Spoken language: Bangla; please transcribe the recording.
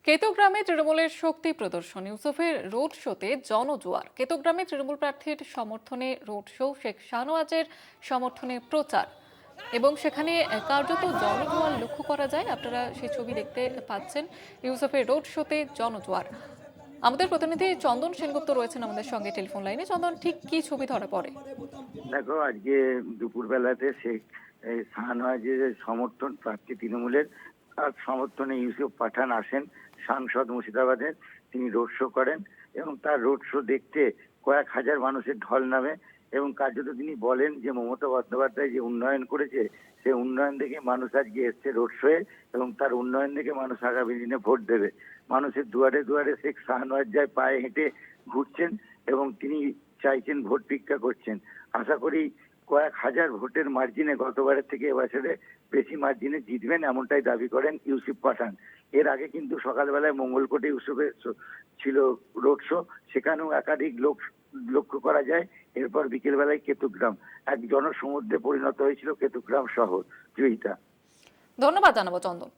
কেতগ্রামে তৃণমূলের শক্তি প্রদর্শন, ইউসুফের রোড শোতে জনজোয়ার। কেতগ্রামে তৃণমূল প্রার্থীর সমর্থনে রোড শো, শেখ শাহনওয়াজের সমর্থনে প্রচার এবং সেখানে কার্যত জনজোয়ার লক্ষ্য করা যায়। আপনারা সেই ছবি দেখতে পাচ্ছেন। ইউসুফের রোড শোতে জনজোয়ার। আমাদের প্রতিনিধি চন্দন সেনগুপ্ত রয়েছেন আমাদের সঙ্গে টেলিফোন লাইনে। চন্দন, ঠিক কি ছবি ধরা পড়ে? দেখো, আজকে দুপুরবেলাতে শেখ শাহনওয়াজের সমর্থন প্রার্থী তৃণমূলের, তার সমর্থনে ইউসুফ পাঠান আসেন সাংসদ মুর্শিদাবাদের। তিনি রোড শো করেন এবং তার রোড শো দেখতে কয়েক হাজার মানুষের ঢল নামে এবং কার্যত তিনি বলেন যে মমতা বন্দ্যোপাধ্যায় যে উন্নয়ন করেছে সেই উন্নয়ন দেখে মানুষ আজকে এসছে রোড শোয়ে এবং তার উন্নয়ন দেখে মানুষ আগামী দিনে ভোট দেবে। মানুষের দুয়ারে দুয়ারে শেখ শাহনওয়াজ যায় পায়ে হেঁটে ঘুরছেন এবং তিনি চাইছেন ভোট ভিক্ষা করছেন। আশা করি কয়েক হাজার ভোটের মার্জিনে গতবারের থেকে এবছরে বেশি মার্জিনে জিতবেন, এমনটাই দাবি করেন ইউসুফ পাঠান। এর আগে কিন্তু সকালবেলায় মঙ্গলকোটে ইউসুফের ছিল রোড শো, সেখানেও একাধিক লোক লক্ষ্য করা যায়। এরপর বিকেলবেলায় কেতুগ্রাম এক জনসমুদ্রে পরিণত হয়েছিল কেতুগ্রাম শহর। জয়িতা, ধন্যবাদ জানাবো চন্দন।